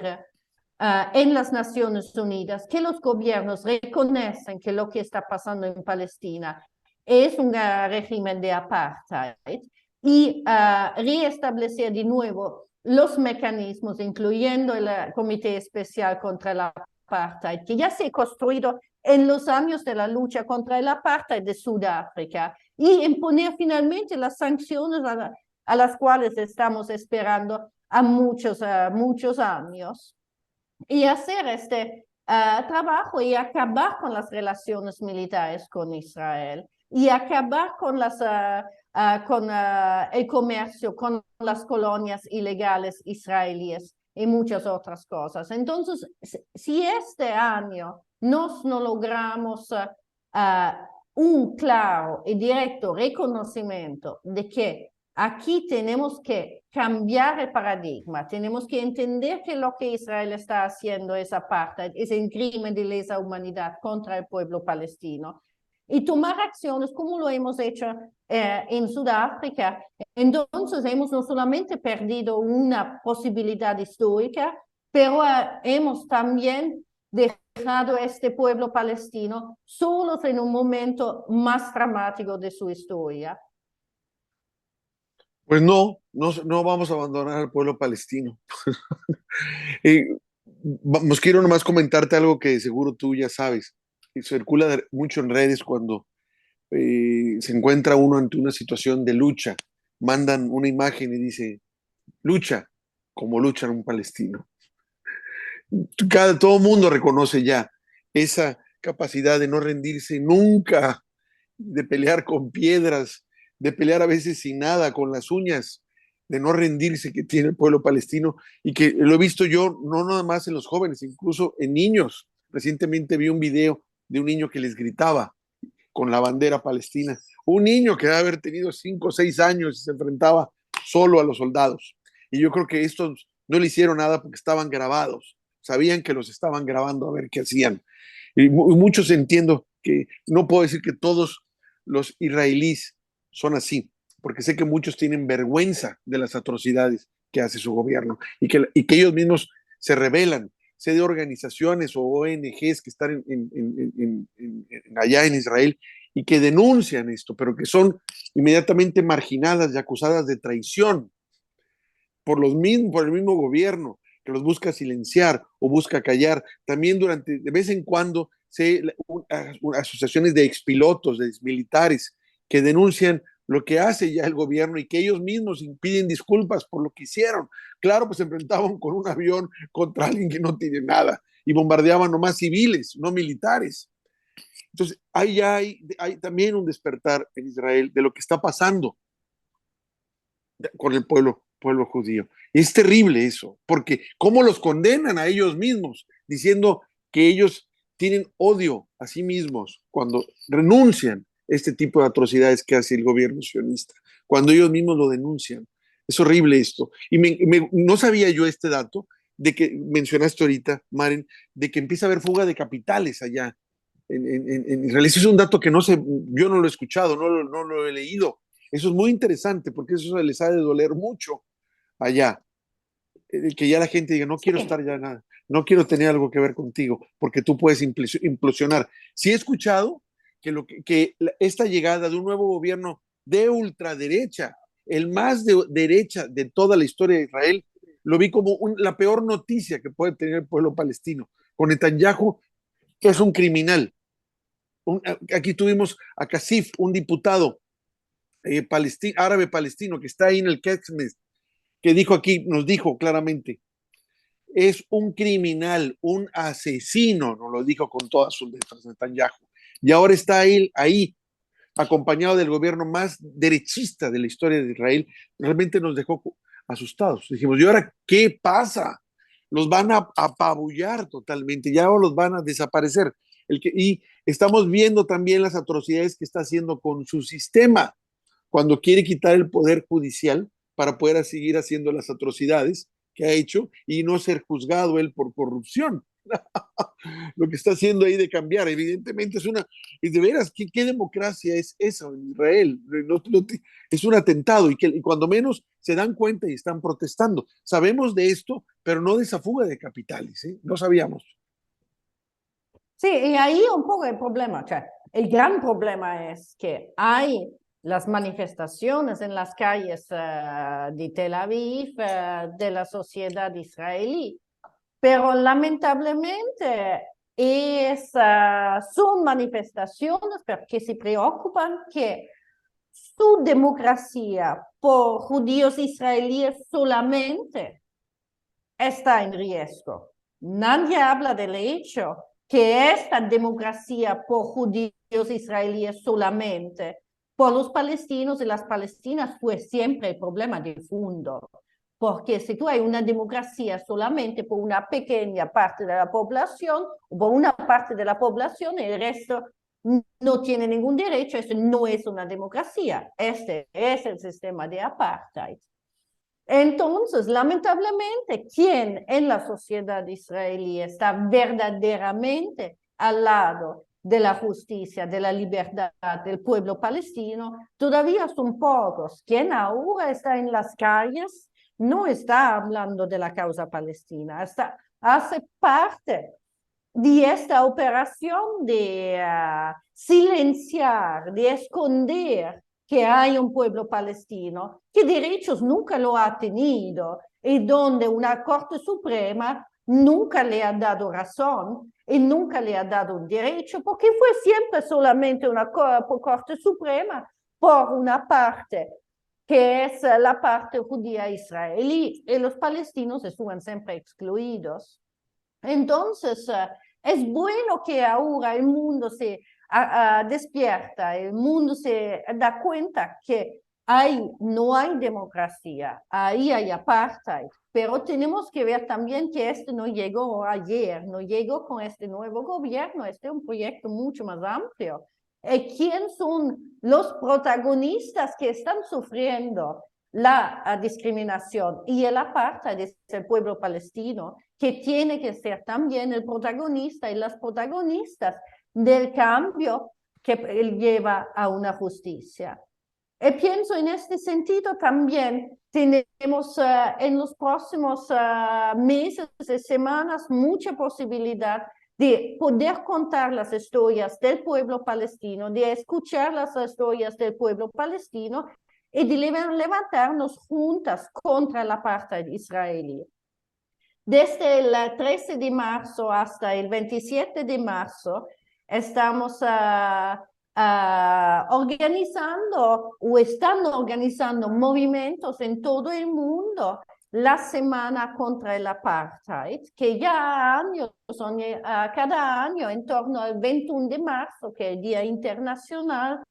en las Naciones Unidas que los gobiernos reconocen que lo que está pasando en Palestina es un régimen de apartheid y reestablecer de nuevo los mecanismos, incluyendo el Comité Especial contra el Apartheid, que ya se ha construido en los años de la lucha contra el apartheid de Sudáfrica, y imponer finalmente las sanciones a las cuales estamos esperando a muchos años, y hacer este trabajo y acabar con las relaciones militares con Israel y acabar con el comercio, con las colonias ilegales israelíes y muchas otras cosas. Entonces, si este año no logramos un claro y directo reconocimiento de que aquí tenemos que cambiar el paradigma, tenemos que entender que lo que Israel está haciendo es apartheid, es un crimen de lesa humanidad contra el pueblo palestino, y tomar acciones como lo hemos hecho en Sudáfrica. Entonces hemos no solamente perdido una posibilidad histórica, pero hemos también dejado a este pueblo palestino solos en un momento más dramático de su historia. Pues no vamos a abandonar al pueblo palestino. Eh, quiero nomás comentarte algo que seguro tú ya sabes, que circula mucho en redes cuando se encuentra uno ante una situación de lucha. Mandan una imagen y dice, lucha como lucha un palestino. Todo mundo reconoce ya esa capacidad de no rendirse nunca, de pelear con piedras, de pelear a veces sin nada, con las uñas, de no rendirse que tiene el pueblo palestino, y que lo he visto yo no nada más en los jóvenes, incluso en niños. Recientemente vi un video de un niño que les gritaba con la bandera palestina, un niño que debe haber tenido 5 o 6 años y se enfrentaba solo a los soldados. Y yo creo que estos no le hicieron nada porque estaban grabados, sabían que los estaban grabando a ver qué hacían. Y muchos entiendo que no puedo decir que todos los israelíes son así, porque sé que muchos tienen vergüenza de las atrocidades que hace su gobierno y que ellos mismos se rebelan. Sé de organizaciones o ONGs que están allá en Israel y que denuncian esto, pero que son inmediatamente marginadas y acusadas de traición por el mismo gobierno, que los busca silenciar o busca callar. También de vez en cuando asociaciones de expilotos, de militares, que denuncian lo que hace ya el gobierno y que ellos mismos piden disculpas por lo que hicieron. Claro, pues se enfrentaban con un avión contra alguien que no tiene nada y bombardeaban nomás civiles, no militares. Entonces, hay también un despertar en Israel de lo que está pasando con el pueblo judío. Y es terrible eso, porque cómo los condenan a ellos mismos, diciendo que ellos tienen odio a sí mismos cuando renuncian a este tipo de atrocidades que hace el gobierno sionista, cuando ellos mismos lo denuncian. Es horrible esto. Y no sabía yo este dato de que mencionaste ahorita, Maren, de que empieza a haber fuga de capitales allá en Israel. Ese es un dato que yo no lo he escuchado, no lo he leído. Eso es muy interesante porque eso les ha de doler mucho allá. Que ya la gente diga, no quiero estar ya nada, no quiero tener algo que ver contigo, porque tú puedes implosionar. Sí he escuchado que esta llegada de un nuevo gobierno de ultraderecha, el más de derecha de toda la historia de Israel, lo vi como la peor noticia que puede tener el pueblo palestino. Con Netanyahu, que es un criminal. Aquí tuvimos a Kasif, un diputado árabe palestino que está ahí en el Knesset, que nos dijo claramente, es un criminal, un asesino, nos lo dijo con todas sus letras Netanyahu. Y ahora está él ahí, acompañado del gobierno más derechista de la historia de Israel. Realmente nos dejó asustados. Dijimos, ¿y ahora qué pasa? Los van a apabullar totalmente, ya los van a desaparecer. Y estamos viendo también las atrocidades que está haciendo con su sistema, cuando quiere quitar el poder judicial para poder seguir haciendo las atrocidades que ha hecho y no ser juzgado él por corrupción. lo que está haciendo ahí de cambiar. Evidentemente es una, y de veras, ¿qué democracia es esa en Israel? Es un atentado y cuando menos se dan cuenta y están protestando. Sabemos de esto, pero no de esa fuga de capitales, ¿eh? No sabíamos. Sí, y ahí un poco el problema, cioè, el gran problema es que hay las manifestaciones en las calles de Tel Aviv, de la sociedad israelí, pero lamentablemente son manifestaciones porque se preocupan que su democracia por judíos israelíes solamente está en riesgo. Nadie habla del hecho que esta democracia por judíos israelíes solamente, por los palestinos y las palestinas fue siempre el problema de fondo. Porque si tú hay una democracia solamente por una pequeña parte de la población, o por una parte de la población, el resto no tiene ningún derecho, eso no es una democracia. Este es el sistema de apartheid. Entonces, lamentablemente, quien en la sociedad israelí está verdaderamente al lado de la justicia, de la libertad del pueblo palestino, todavía son pocos. Quien ahora está en las calles no está hablando de la causa palestina, hace parte de esta operación de silenciar, de esconder que hay un pueblo palestino que derechos nunca lo ha tenido y donde una Corte Suprema nunca le ha dado razón y nunca le ha dado un derecho, porque fue siempre solamente una Corte Suprema por una parte que es la parte judía israelí, y los palestinos estuvieron siempre excluidos. Entonces, es bueno que ahora el mundo se despierta, el mundo se da cuenta que no hay democracia, ahí hay apartheid, pero tenemos que ver también que esto no llegó ayer, no llegó con este nuevo gobierno, este es un proyecto mucho más amplio. ¿Quién son los protagonistas que están sufriendo la discriminación? Y el apartheid es el pueblo palestino, que tiene que ser también el protagonista y las protagonistas del cambio que lleva a una justicia. Y pienso en este sentido también tenemos en los próximos meses y semanas mucha posibilidad de poder contar las historias del pueblo palestino, de escuchar las historias del pueblo palestino y de levantarnos juntas contra la apartheid israelí. Desde el 13 de marzo hasta el 27 de marzo estamos organizando o están organizando movimientos en todo el mundo. La Semana contra el Apartheid, que ya años, cada año en torno al 21 de marzo, que es el Día Internacional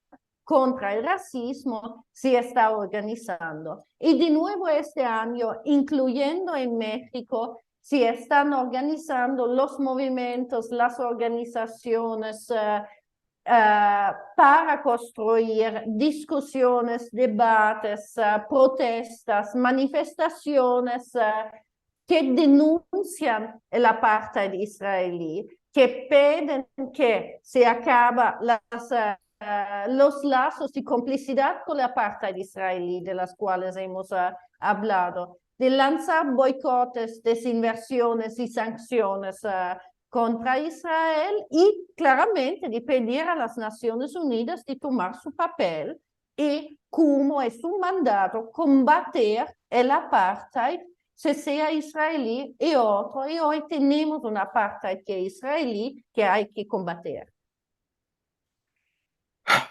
contra el Racismo, se está organizando. Y de nuevo este año, incluyendo en México, se están organizando los movimientos, las organizaciones para construir discusiones, debates, protestas, manifestaciones que denuncian el apartheid israelí, que piden que se acaben los lazos de complicidad con el apartheid israelí, de las cuales hemos hablado, de lanzar boicotes, desinversiones y sanciones contra Israel y claramente de pedir a las Naciones Unidas de tomar su papel y como es su mandato combatir el apartheid, sea israelí y otro. Y hoy tenemos un apartheid que es israelí que hay que combatir. Pues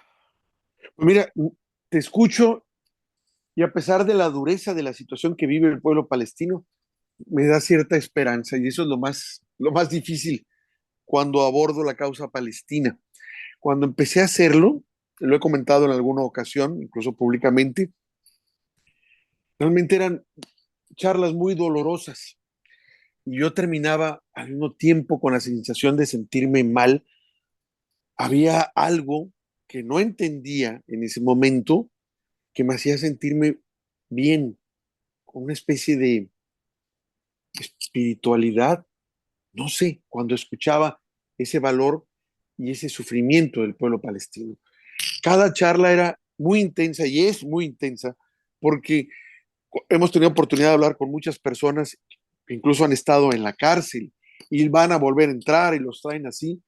mira, te escucho y a pesar de la dureza de la situación que vive el pueblo palestino, me da cierta esperanza y eso es lo más difícil cuando abordo la causa palestina. Cuando empecé a hacerlo, lo he comentado en alguna ocasión, incluso públicamente, realmente eran charlas muy dolorosas y yo terminaba al mismo tiempo con la sensación de sentirme mal. Había algo que no entendía en ese momento que me hacía sentirme bien, con una especie de espiritualidad, no sé, cuando escuchaba ese valor y ese sufrimiento del pueblo palestino. Cada charla era muy intensa y es muy intensa porque hemos tenido oportunidad de hablar con muchas personas que incluso han estado en la cárcel y van a volver a entrar y los traen así.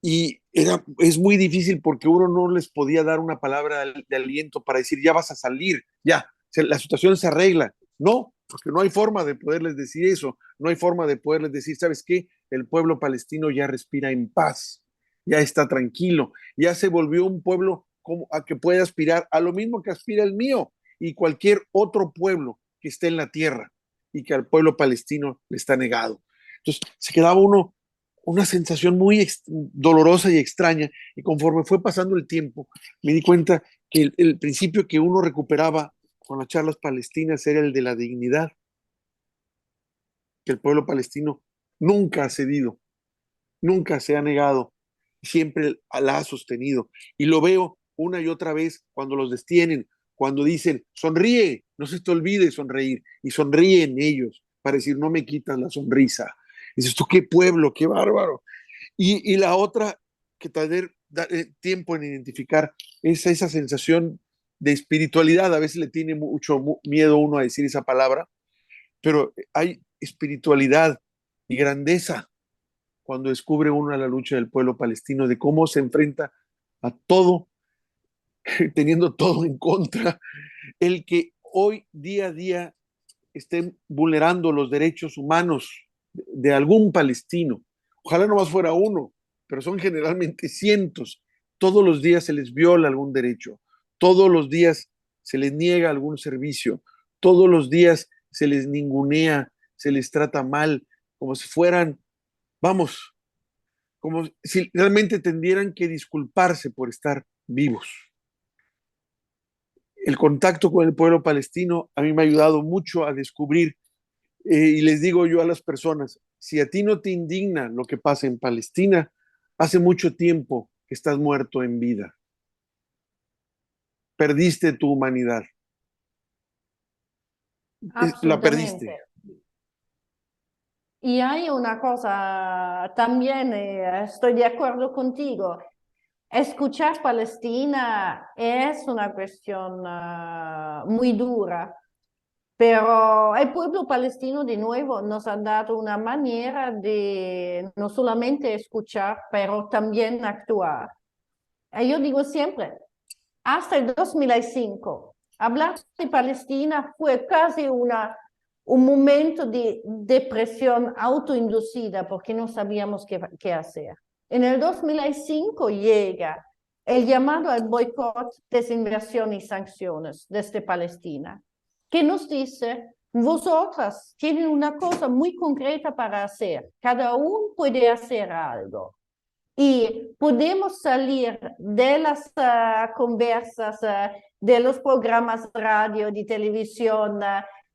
Y es muy difícil porque uno no les podía dar una palabra de aliento para decir, ya vas a salir, ya, la situación se arregla. No, porque no hay forma de poderles decir eso, no hay forma de poderles decir, ¿sabes qué? El pueblo palestino ya respira en paz, ya está tranquilo, ya se volvió un pueblo como a que puede aspirar a lo mismo que aspira el mío y cualquier otro pueblo que esté en la tierra y que al pueblo palestino le está negado. Entonces se quedaba uno una sensación muy dolorosa y extraña, y conforme fue pasando el tiempo, me di cuenta que el principio que uno recuperaba con las charlas palestinas era el de la dignidad, que el pueblo palestino nunca ha cedido, nunca se ha negado, siempre la ha sostenido. Y lo veo una y otra vez cuando los detienen, cuando dicen, sonríe, no se te olvide sonreír, y sonríen ellos para decir, no me quitas la sonrisa. Y dices tú, qué pueblo, qué bárbaro. Y la otra que tener tiempo en identificar es esa sensación de espiritualidad. A veces le tiene mucho miedo uno a decir esa palabra, pero hay espiritualidad y grandeza cuando descubre uno la lucha del pueblo palestino, de cómo se enfrenta a todo, teniendo todo en contra. El que hoy día a día estén vulnerando los derechos humanos de algún palestino. Ojalá no más fuera uno, pero son generalmente cientos. Todos los días se les viola algún derecho, todos los días se les niega algún servicio, todos los días se les ningunea, se les trata mal, como si fueran, vamos, como si realmente tendieran que disculparse por estar vivos. El contacto con el pueblo palestino a mí me ha ayudado mucho a descubrir. Y les digo yo a las personas, si a ti no te indigna lo que pasa en Palestina, hace mucho tiempo que estás muerto en vida. Perdiste tu humanidad. La perdiste. Absolutamente. Y hay una cosa también, estoy de acuerdo contigo. Escuchar Palestina es una cuestión muy dura, pero el pueblo palestino de nuevo nos ha dado una manera de no solamente escuchar, pero también actuar. Yo digo siempre, hasta el 2005, hablar de Palestina fue casi un momento de depresión autoinducida porque no sabíamos qué hacer. En el 2005 llega el llamado al boicot, desinversión y sanciones desde Palestina, que nos dice, vosotras tienen una cosa muy concreta para hacer, cada uno puede hacer algo. Y podemos salir de las conversas, de los programas radio, de televisión,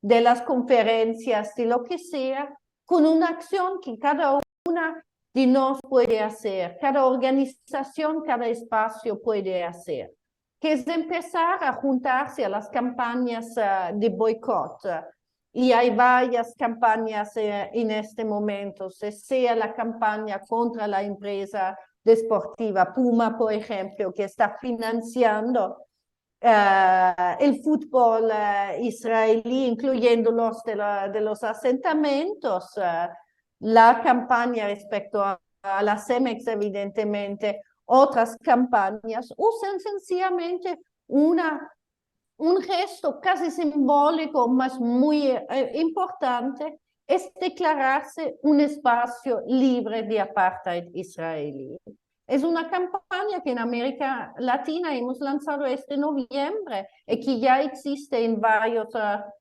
de las conferencias, de lo que sea, con una acción que cada una de nos puede hacer, cada organización, cada espacio puede hacer, que es empezar a juntarse a las campañas de boicot. Y hay varias campañas en este momento, sea la campaña contra la empresa deportiva Puma, por ejemplo, que está financiando el fútbol israelí, incluyendo los de los asentamientos, la campaña respecto a la Cemex, evidentemente, otras campañas, usan sencillamente un gesto casi simbólico, mas muy importante, es declararse un espacio libre de apartheid israelí. Es una campaña que en América Latina hemos lanzado este noviembre y que ya existe en varios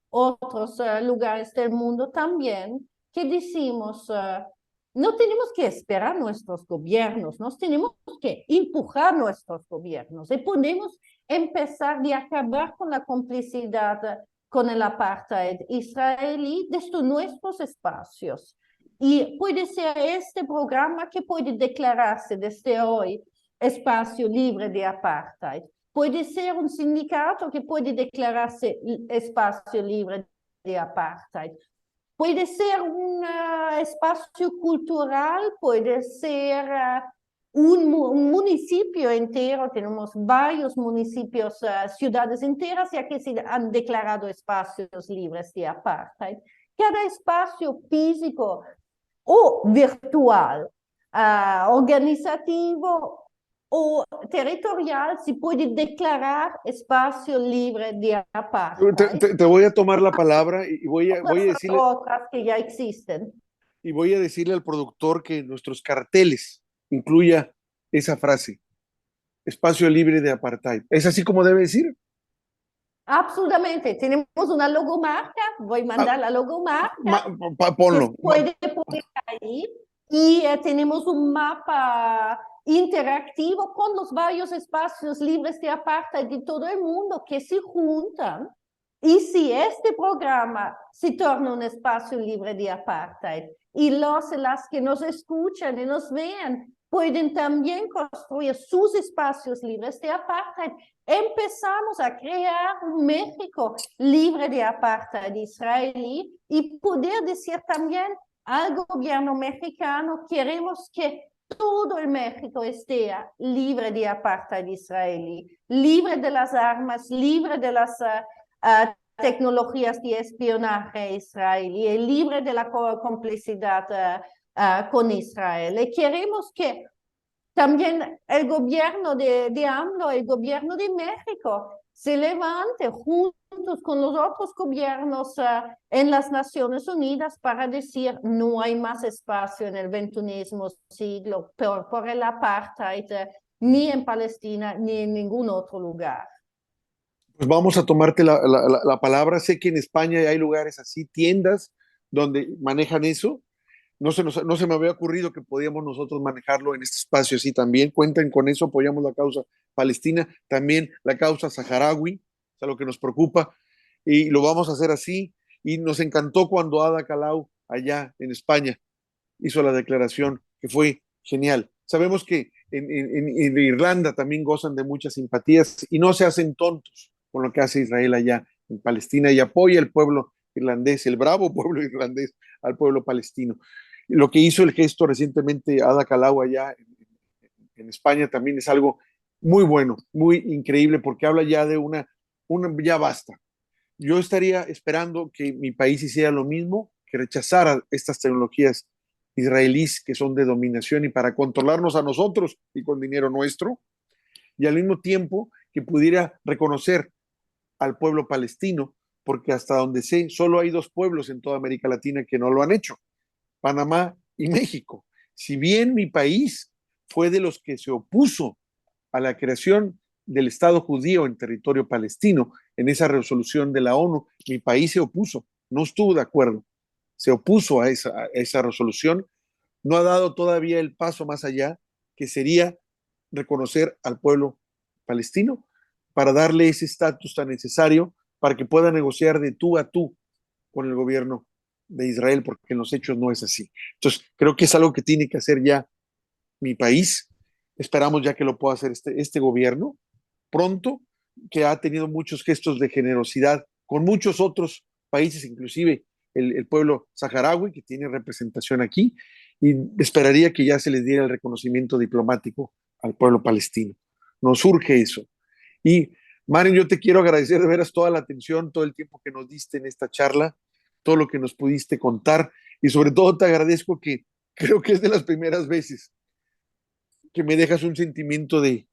otros lugares del mundo también, que decimos, no tenemos que esperar nuestros gobiernos, nos tenemos que empujar nuestros gobiernos y podemos empezar a acabar con la complicidad con el apartheid israelí desde nuestros espacios. Y puede ser este programa que puede declararse desde hoy espacio libre de apartheid. Puede ser un sindicato que puede declararse espacio libre de apartheid. puede ser un espacio cultural, puede ser un municipio entero, tenemos varios municipios, ciudades enteras ya que se han declarado espacios libres de apartheid. Cada espacio físico o virtual, organizativo o territorial se puede declarar espacio libre de apartheid. Te voy a tomar la palabra y voy a decirle, Otras que ya existen. y voy a decirle al productor que en nuestros carteles incluya esa frase, espacio libre de apartheid. ¿Es así como debe decir? Absolutamente. Tenemos una logomarca, voy a Ah, mandar la logomarca que se ponlo. puede poner ahí y tenemos un mapa interactivo con los varios espacios libres de apartheid de todo el mundo que se juntan. Y si este programa se torna un espacio libre de apartheid y las que nos escuchan y nos vean pueden también construir sus espacios libres de apartheid, empezamos a crear un México libre de apartheid israelí y poder decir también al gobierno mexicano, queremos que todo el México esté libre de apartheid israelí, libre de las armas, libre de las tecnologías de espionaje israelí, libre de la complicidad con Israel. Y queremos que también el gobierno de AMLO, el gobierno de México, se levante juntos con los otros gobiernos en las Naciones Unidas para decir no hay más espacio en el 21 siglo por el apartheid, ni en Palestina ni en ningún otro lugar. Pues vamos a tomarte la palabra. Sé que en España hay lugares así, tiendas donde manejan eso. No se me había ocurrido que podíamos nosotros manejarlo en este espacio así también. Cuenten con eso, apoyamos la causa palestina, también la causa saharaui, es a lo que nos preocupa, y lo vamos a hacer así. Y nos encantó cuando Ada Colau, allá en España, hizo la declaración, que fue genial. Sabemos que en Irlanda también gozan de muchas simpatías y no se hacen tontos con lo que hace Israel allá en Palestina y apoya al pueblo irlandés, el bravo pueblo irlandés, al pueblo palestino. Lo que hizo el gesto recientemente Ada Colau allá en España también es algo muy bueno, muy increíble, porque habla ya de ya basta. Yo estaría esperando que mi país hiciera lo mismo, que rechazara estas tecnologías israelíes que son de dominación y para controlarnos a nosotros y con dinero nuestro, y al mismo tiempo que pudiera reconocer al pueblo palestino, porque hasta donde sé, solo hay dos pueblos en toda América Latina que no lo han hecho, Panamá y México. Si bien mi país fue de los que se opuso a la creación del Estado judío en territorio palestino, en esa resolución de la ONU, mi país se opuso, no estuvo de acuerdo, se opuso a esa resolución, no ha dado todavía el paso más allá, que sería reconocer al pueblo palestino para darle ese estatus tan necesario para que pueda negociar de tú a tú con el gobierno de Israel, porque en los hechos no es así. Entonces, creo que es algo que tiene que hacer ya mi país. Esperamos ya que lo pueda hacer este gobierno pronto, que ha tenido muchos gestos de generosidad con muchos otros países, inclusive el pueblo saharaui, que tiene representación aquí, y esperaría que ya se les diera el reconocimiento diplomático al pueblo palestino. Nos surge eso. Y Maren, yo te quiero agradecer de veras toda la atención, todo el tiempo que nos diste en esta charla, todo lo que nos pudiste contar, y sobre todo te agradezco que creo que es de las primeras veces que me dejas un sentimiento de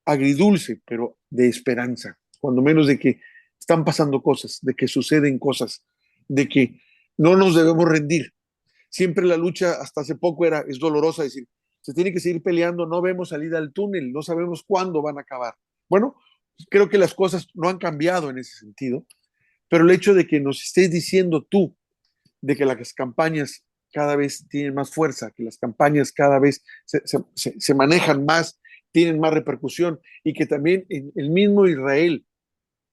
agridulce, pero de esperanza, cuando menos de que están pasando cosas, de que suceden cosas, de que no nos debemos rendir. Siempre la lucha, hasta hace poco, es dolorosa decir, se tiene que seguir peleando, no vemos salida al túnel, no sabemos cuándo van a acabar. Bueno, creo que las cosas no han cambiado en ese sentido, pero el hecho de que nos estés diciendo tú de que las campañas cada vez tienen más fuerza, que las campañas cada vez se manejan más, tienen más repercusión y que también en el mismo Israel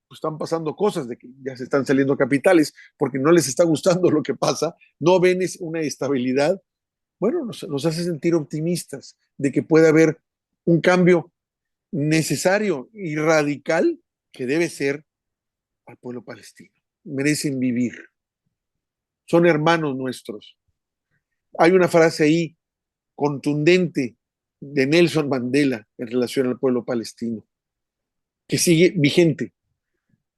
pues, están pasando cosas de que ya se están saliendo capitales porque no les está gustando lo que pasa, no ven una estabilidad. Bueno, nos hace sentir optimistas de que puede haber un cambio necesario y radical que debe ser al pueblo palestino. Merecen vivir. son hermanos nuestros. Hay una frase ahí contundente de Nelson Mandela en relación al pueblo palestino, que sigue vigente.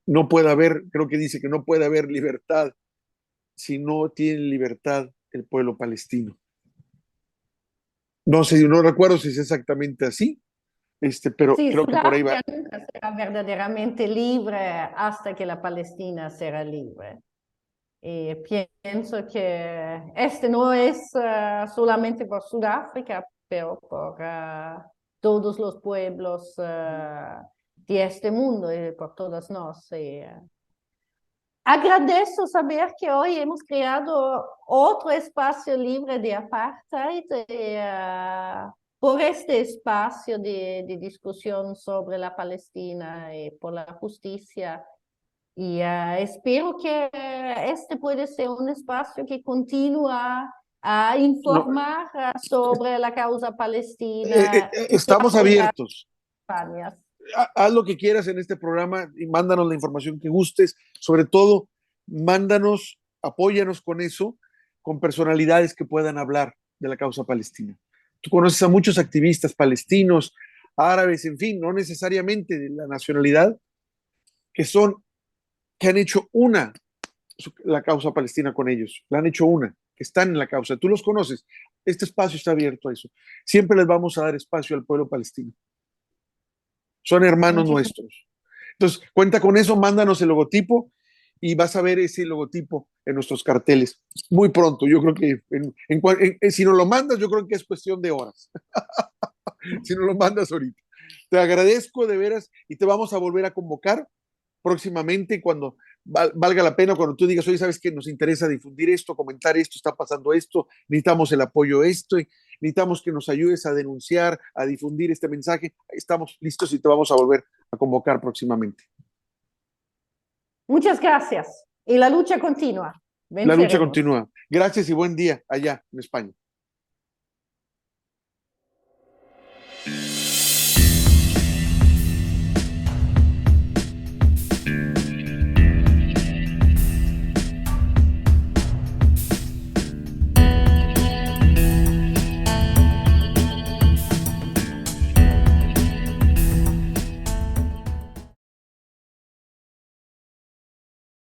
No puede haber, creo que dice que no puede haber libertad si no tiene libertad el pueblo palestino. No sé, no recuerdo si es exactamente así, pero Sí, creo que por ahí va. Sudáfrica nunca será verdaderamente libre hasta que la Palestina será libre. Y pienso que este no es solamente por Sudáfrica, pero por todos los pueblos de este mundo y por todas nos. Agradezco saber que hoy hemos creado otro espacio libre de apartheid por este espacio de discusión sobre la Palestina y por la justicia. Y espero que este puede ser un espacio que continúa a No, informar sobre la causa palestina y estamos apoyar abiertos. campañas. Haz lo que quieras en este programa y mándanos la información que gustes. Sobre todo, mándanos, apóyanos con eso, con personalidades que puedan hablar de la causa palestina. Tú conoces a muchos activistas palestinos, árabes, en fin, no necesariamente de la nacionalidad, que son, que han hecho la causa palestina con ellos, la han hecho una, que están en la causa. Tú los conoces. Este espacio está abierto a eso. Siempre les vamos a dar espacio al pueblo palestino. Son hermanos Muchísimas nuestros. Entonces, cuenta con eso, mándanos el logotipo y vas a ver ese logotipo en nuestros carteles muy pronto. Yo creo que si nos lo mandas, yo creo que es cuestión de horas. Si no lo mandas ahorita. Te agradezco de veras y te vamos a volver a convocar próximamente cuando valga la pena, cuando tú digas, oye, sabes que nos interesa difundir esto, comentar esto, está pasando esto, necesitamos el apoyo de esto, necesitamos que nos ayudes a denunciar, a difundir este mensaje. Estamos listos y te vamos a volver a convocar próximamente. Muchas gracias. Y la lucha continúa. La lucha Venceremos. continúa. Gracias y buen día allá en España.